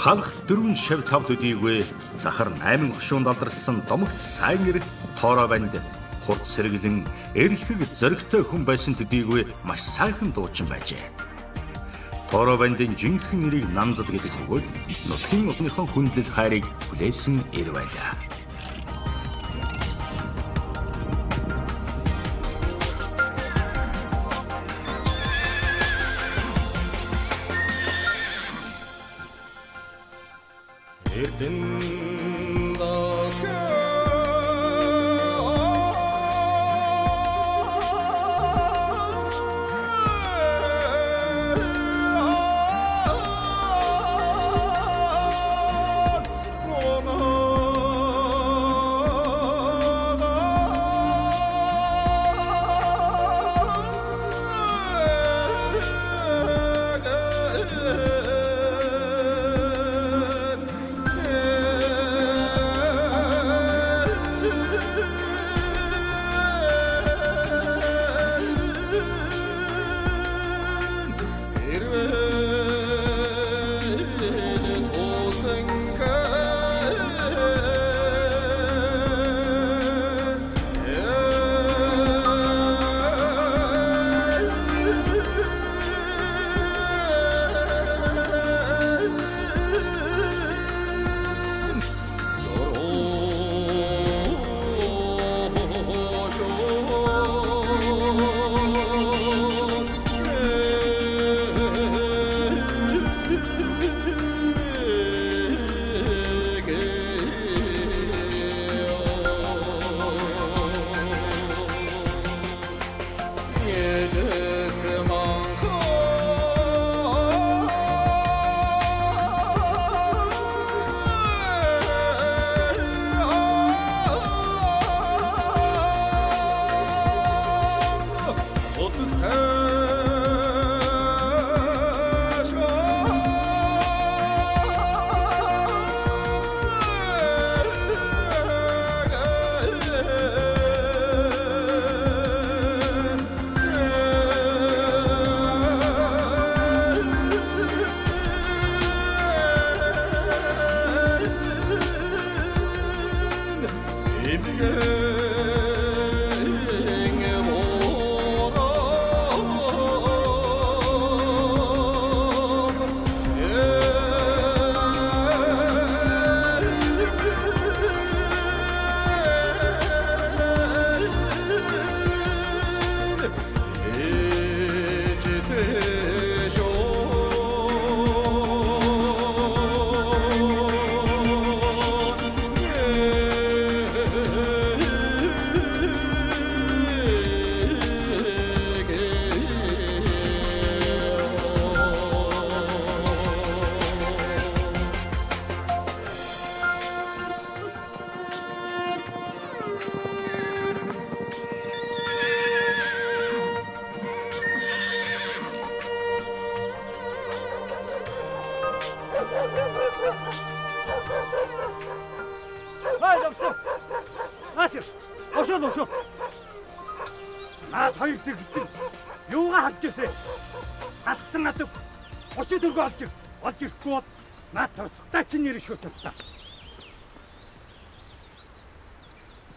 Халах 4 шав 5 төдийгүй сахар 8 хошуунд алдарсан домогт сайн ирэх тоороо банд хурд сэргэлэн эрэлхэг зоригтой хүн байсан төдийгүй маш сайхан дуучин байжээ. Тоороо бандын жинхэнэ нэрийг Намзад гэдэг бөгөөд нутгийн одныхон хүндлэл хайрыг хүлээсэн эр байлаа.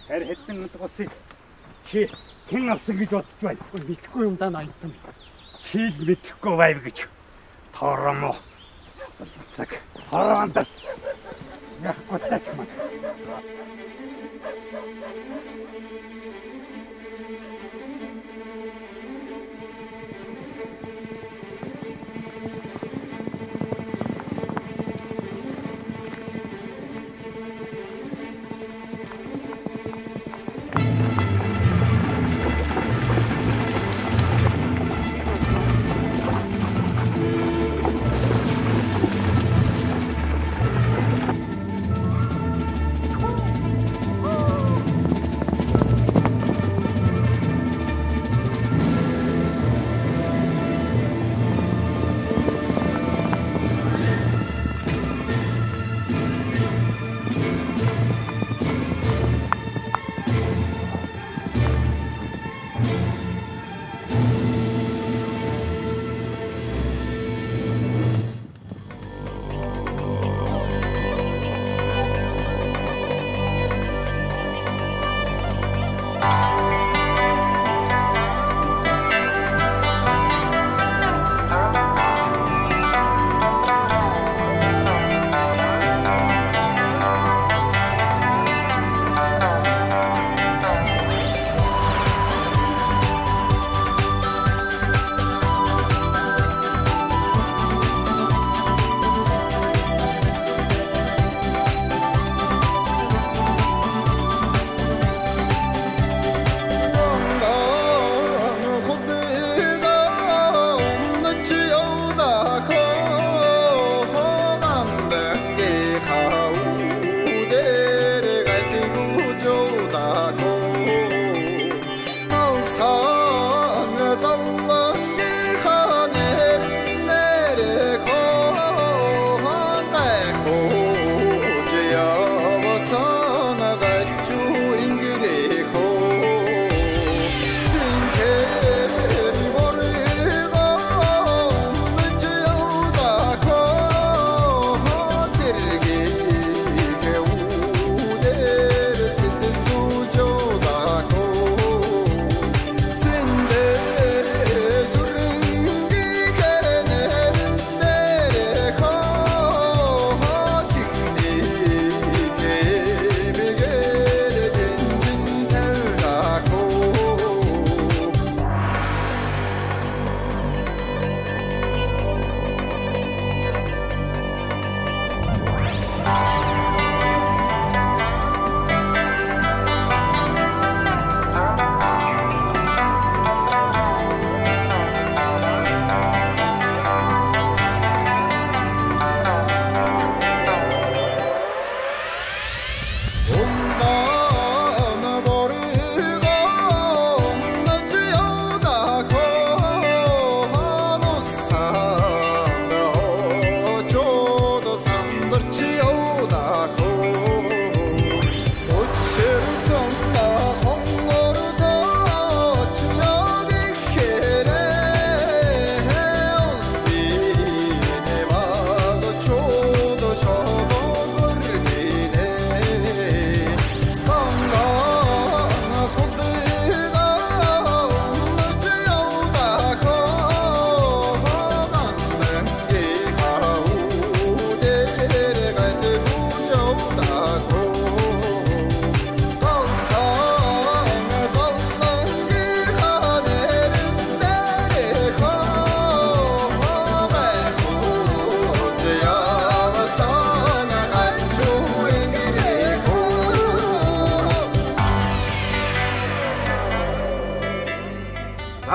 Тэр хэдэн утгасыг чи хэн авсан гэж бодож байна? Мэдхгүй юм да наайтан. Чи л мэдэхгүй байв гэж. Тоороо цацаг. Хорондас. Яахгүй цачмаа.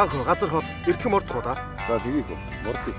Анх газар хол эртхэн мордох уу да? За тгийх үү. Мордъя.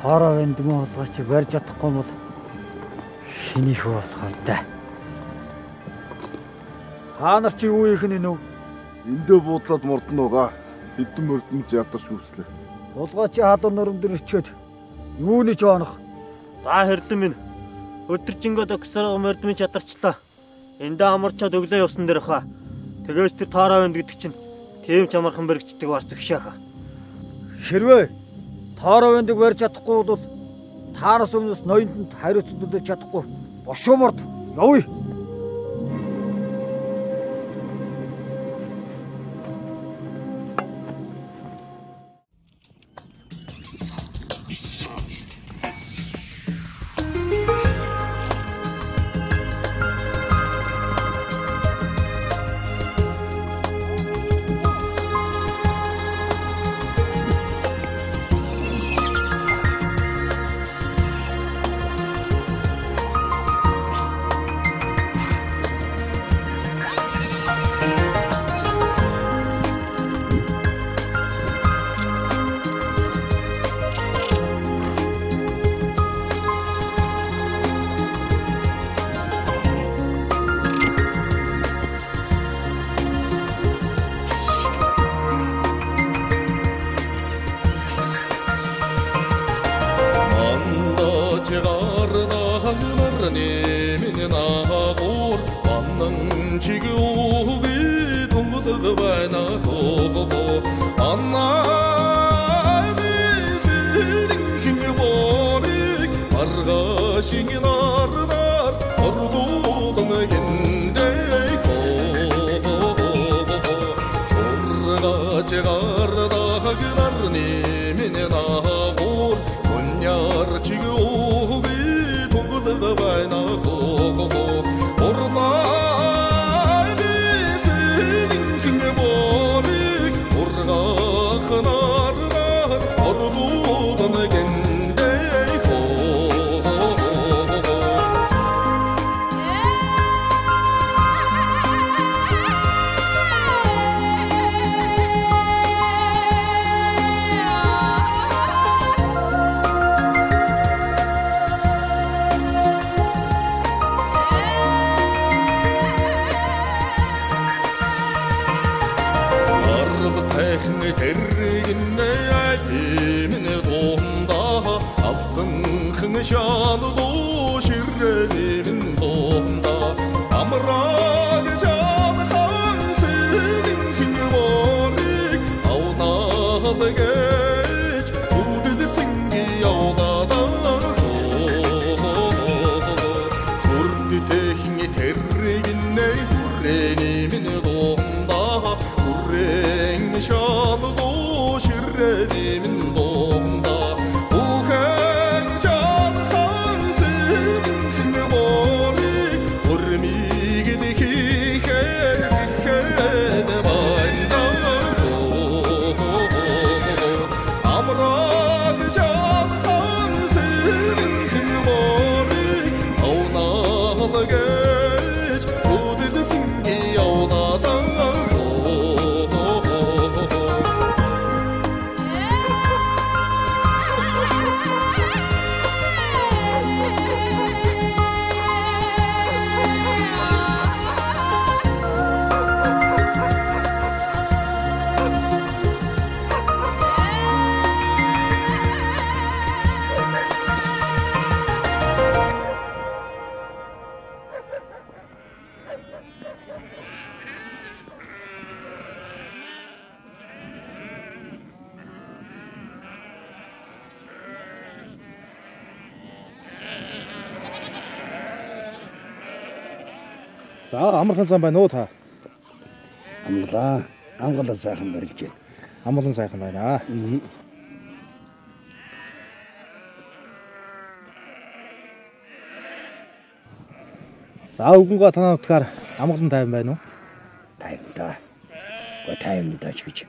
Хоороо эндмөө болгоч барьж чадахгүй бол хинийх болохоор да. Та нар чи юу их нэ нөө? Эндээ буудлаад мордно угаа. Хэдэн мордмж ядарч үүслээ. Булгаач хадуун нөрөн дээр ичгээд юуны ч оонох. За хэрдэн минь. Өдөржингөө доксороо мордмж ядарчлаа. Эндээ амарчаад өглөө явсан дээр хаа. Тэгээс тэр тоороо өнд гэдэг чинь тийм ч амархан бэрэгчдэг бар зөвшөөхө. Хэрвээ тоороо өндөг барьж чадахгүй бол таараас өмнөөс ноёнд хариуцуулж чадахгүй бошоо морд явъя. За амархан сан байна уу та? Амгалан сайхан барилж байна. Амгалан сайхан байна. За өвгөнгөө танаа утгаар амгалан тайван байна уу? Тайван даа ч гэж.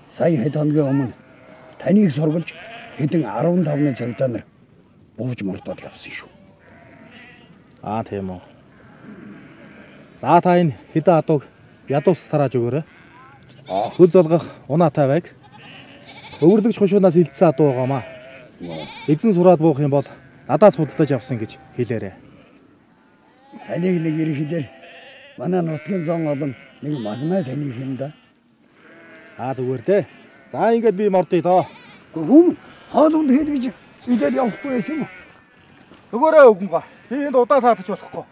Сая хэд хоногийн өмнө таныг сургалж хэдэн 15-ны цагдаа нар бууж мордоод явсан шүү. Тийм үү. За та энэ хэдэн адууг ядуус тарааж өгөөрэй. Хөл золгох унаатай байг. Өвөрлөгч хушуунаас илдсэн адуу байгаамаа. Эзэн сураад буух юм бол надаас худалдаж авсан гэж хэлээрэй. Таныг нэг ирэхээр манай нутгийн зон олон нэг магнаа таних юм да. Зүгээр дээ. За ингээд би мордъё доо. Хүм хоолунд хэлж идэл явахгүй байсан юм уу? Зүгээрээ өвгөнгөө. Би энд удаа саадаж болохгүй.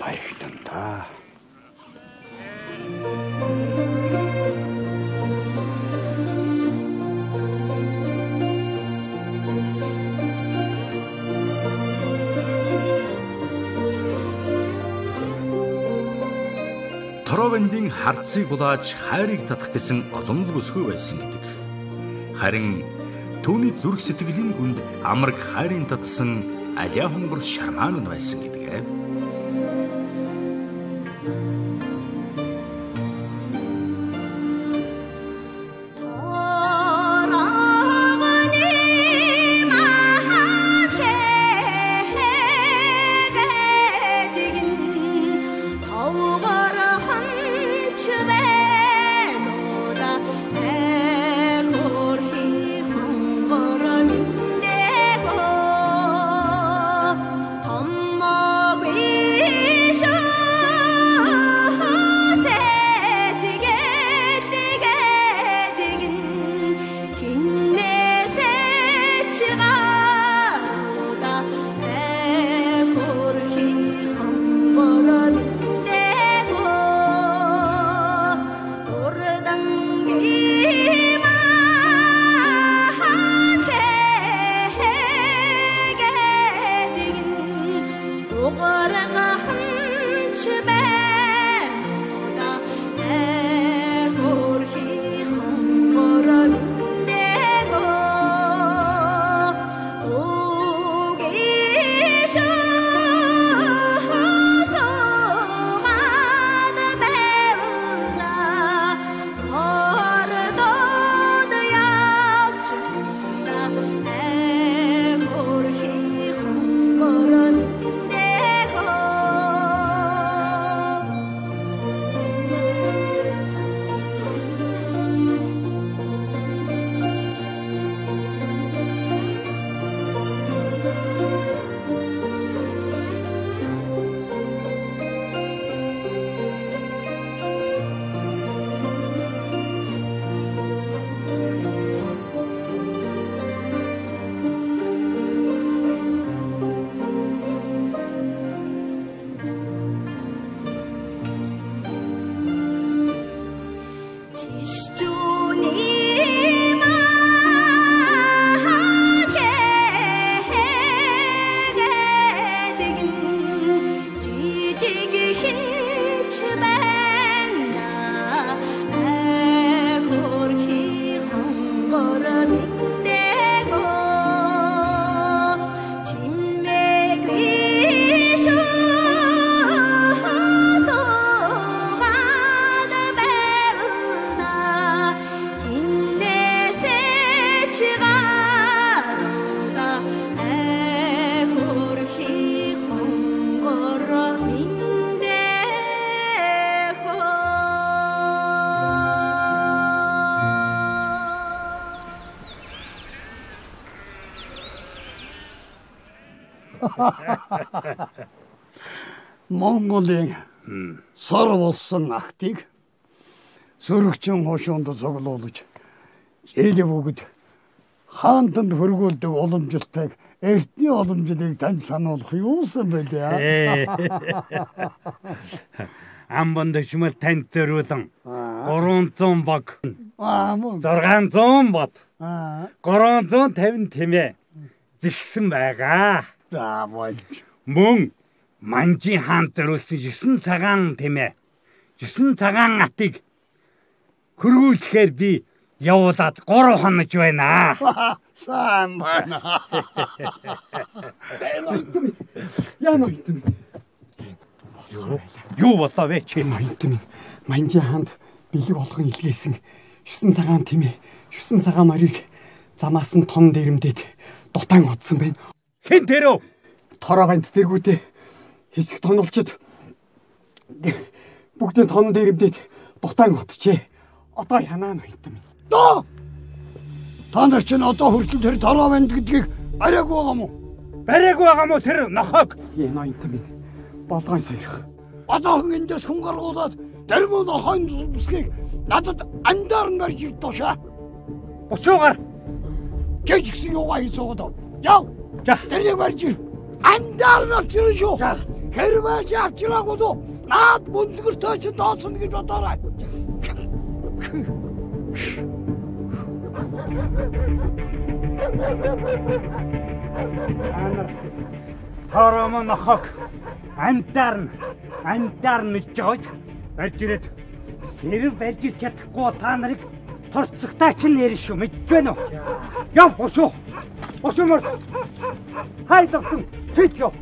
Баярлалаа. Торовендийн харцыг булааж хайрыг татах гэсэн олон л өсгөө байсан гэдэг. Харин түүний зүрх сэтгэлийн гүнд амраг хайрын татсан аlia хонгор шармаан байсан гэдэг. Монголын сар болсон актыг сөрөгчин хошуунд цуглуулж ээлээ бүгд хаантанд хөргүүлдэг уламжлалтыг эртний уламжлалыг танд сануулах юусан бэ дээ? Амбан дэшмэл танд зориулан 300 баг. Мөн. 600 бат. 350 тэмээ зэгсэн байгаа. За бол. Мөн Манжи хаан зориулсан 9 цагаан тэмээ. 9 цагаан атыг хөргүүлэхээр би явуулаад 3 хонож байна. Сайн байна. Яна итэн. Юу болоо вэ чи? Итэн. Манжи хаанд бэлэг болгон илгээсэн 9 цагаан тэмээ. 9 цагаан морийг замаас нь тон дээрэмдээд дутаан утсан байна. Хэн тэрөө? Тороо банд тэргүүтээ хэсэг тонулчид бүгдийн тон дээрэмдээд дутаан утжээ. Одоо янаа нойтон. Доо! Та нар чинь одоо хүртэл тэр тороо банд гэдгийг бариаг байгаа мó? Бариаг байгаа мó тэр нохог? Нойтон. Болгоон сойрох. Одоохон эндээс хүн гаргуулад тэр мөн нохойн зүсгийг надад андаар нь барьж идтуушаа. Бочуугаар. Гэж гисэн юугаа хийцгээд. Яв. Тэрийг барьж андаар нь авчирна шүү. Хэрвээ авчираагүй доо наад бүндгэртэй чи дооцно гэж бодоорой. Тороо нохог андаар нь жоод барьж ирээд хэрэг барьж чадахгүй та нарыг торцогтой ч нэр шүү мэдж байна уу? Яв бошоо. Бошоо хайдагсан чит яв.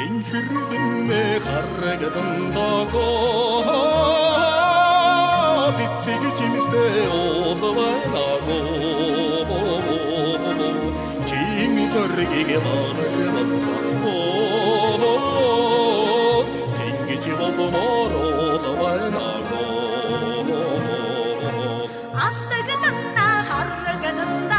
Цэнхэргэн мэ харагдандаго цэцэг чимстэй олванаго чими зоргийг барвандаго цэнгэж болмоор олванаго асагданна харагдандаго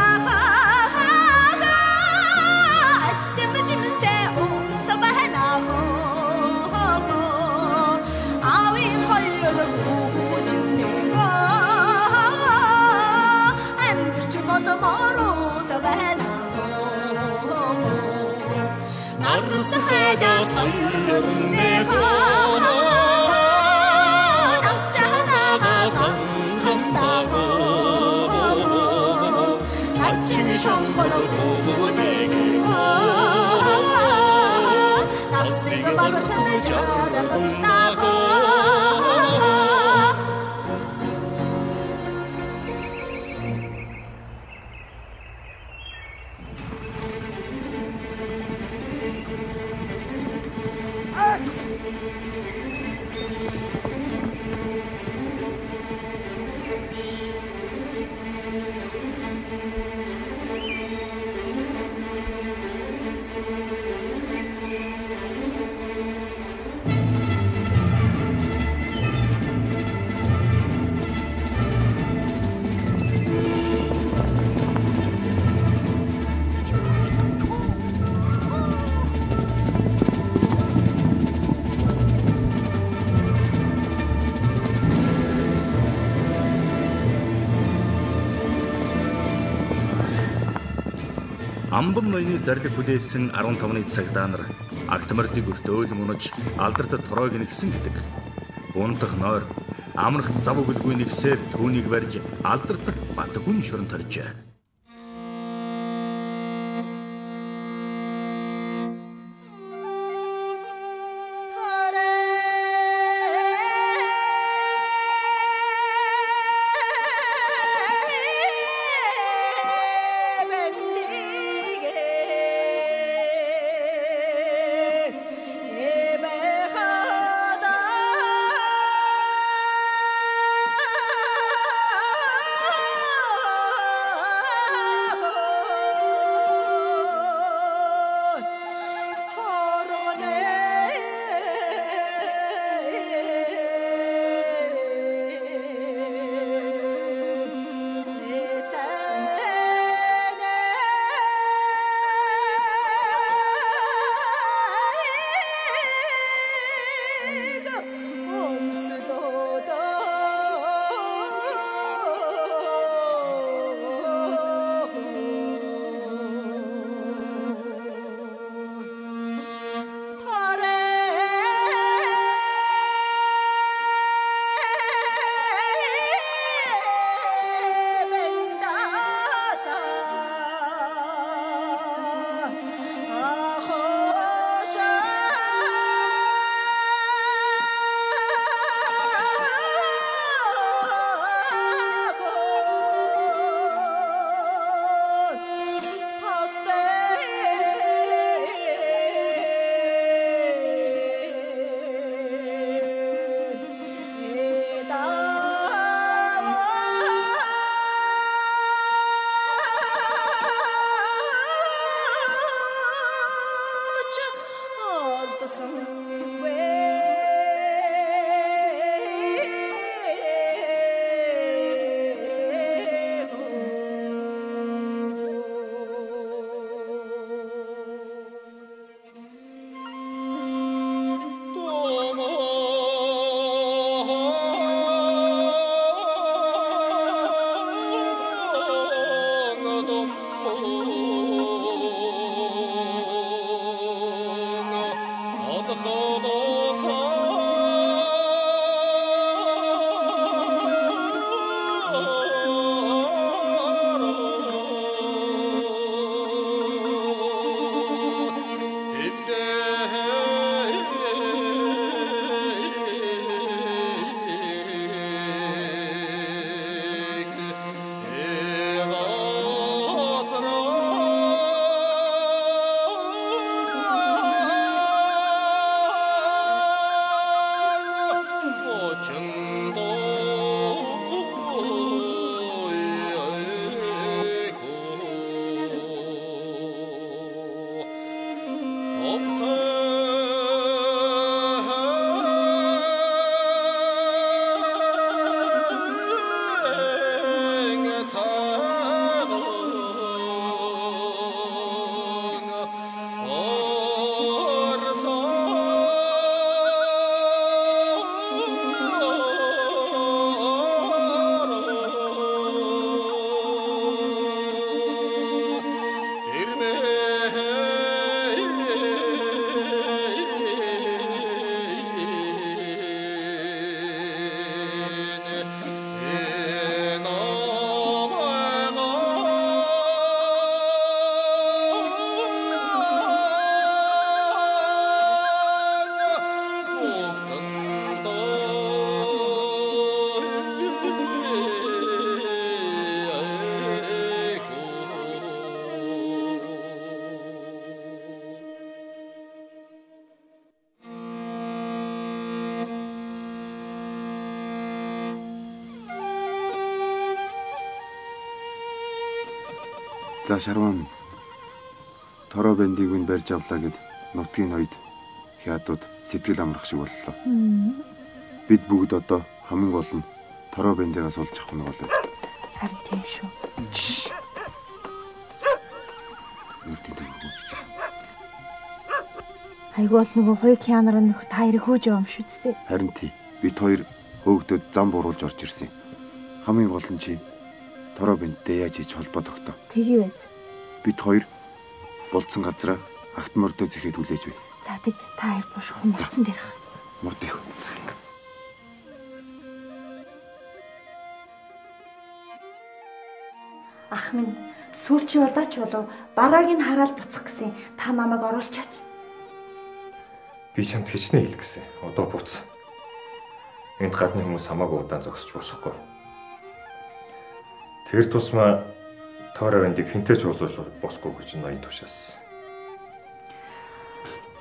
Нарсахадас хайрнэго навчанаага хамдаго ачми шамбалгоодего насига баратна чарагандаго Амбан ноёны зарлиг хүлээсэн 15-ны цагдаа нар Агтмардыг өртөөл мунаж алдарт торойг нэгсэн гэдэг. Унтах нойр амрах зав өгөлгүй нэгсээр түүнийг барьж алдарт Батгүн шорон тарьжээ. За Шарваа минь. Тороо бандийг минь барьж авлаа гэд нутгийн ноёд хятад сэтгэл амрах шиг боллоо. Бид бүгд одоо хамгийн гол нь тороо бандигаас олж авах нь болоо. Харин тийм шүү. Айгуул нөгөө хоёр Кианаар нөхөд хоёрыг хөөж байгаа юм шүү дээ. Харин тий. Бид хоёр хөөгдөд зам буруулж орж ирсэн. Хамгийн гол нь чи тороо бандтай яаж хийж холбоо тогтоо. Тэгээ байц. Бид хоёр болцсон газараа агт мордоо зэхэд хүлээж бай. За тэг та хоёр бушхан болцсон дээрх. Мордыг. Ах минь сүүлчи удаач болов барааг нь хараад буцах гэсэн та намайг оруулчаач. Би чамд хичнээн хэлэх гэсэн. Одоо буц. Энд гадны хүмүүс хамаагүй удаан зогсож болохгүй. Тэр тусмаа Тороо бандыг хинтээч уулзуулах болохгүй гэж ноён тушаас.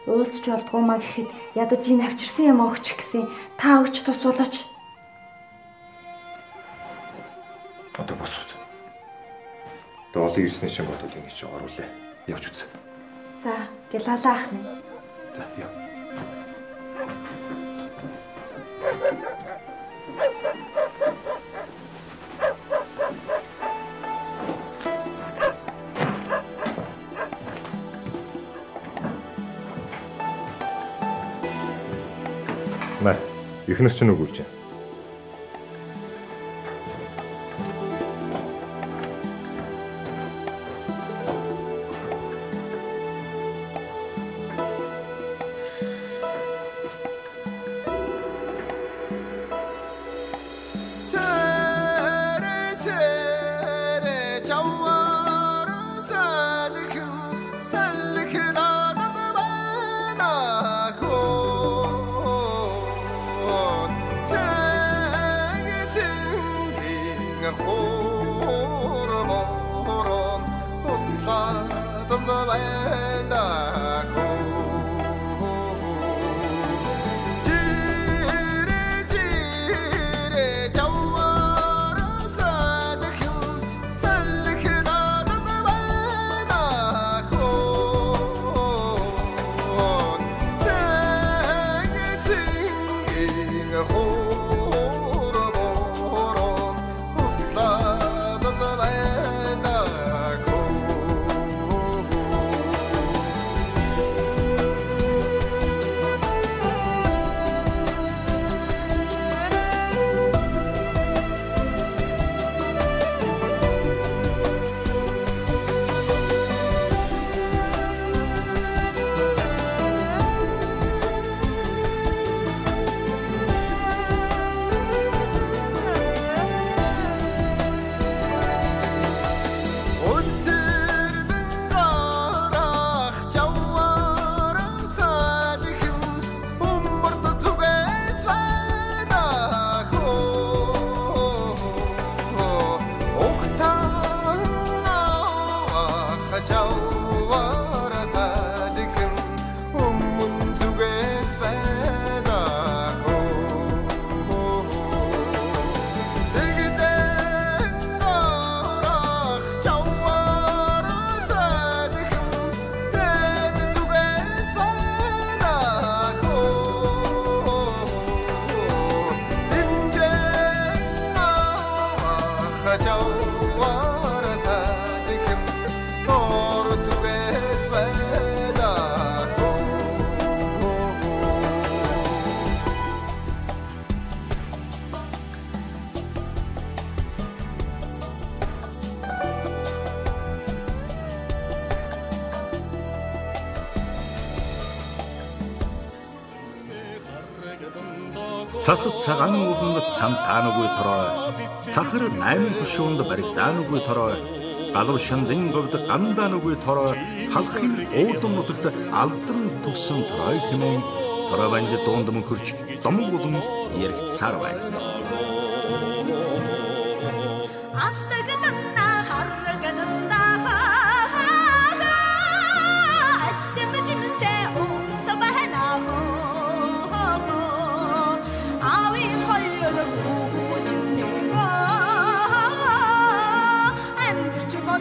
Уулзч болдгоо маа гэхэд ядаж ин авчирсан юм өгч гэсэн. Та өгч тусуулаач. Одоо буц. Доолын ирсний чинь бодоод ингэ чи оруулаа. Явж үз. За, гэлалаа ах минь. За, яа. Маа, ихнэр чинь үг үлж байна. Цастад цагаан ууланд цан таанагүй тороо. Сахар 8 хөшөөнд баригдаанагүй тороо. Галав шандын говьд гандаанагүй тороо. Халахын уудам нутагт алдан төгсөн тороо хэмээн тороо банд дуунд мөнхөрч зомог болон яригдсаар байна.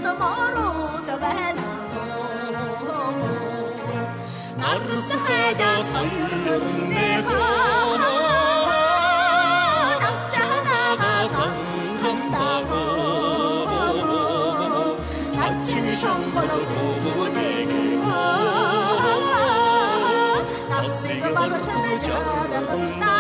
Tomorrow нарсахада сойрнэхо навчанаага гамдаго начин шонгоно гүдэгэ навсэг бартна чарагна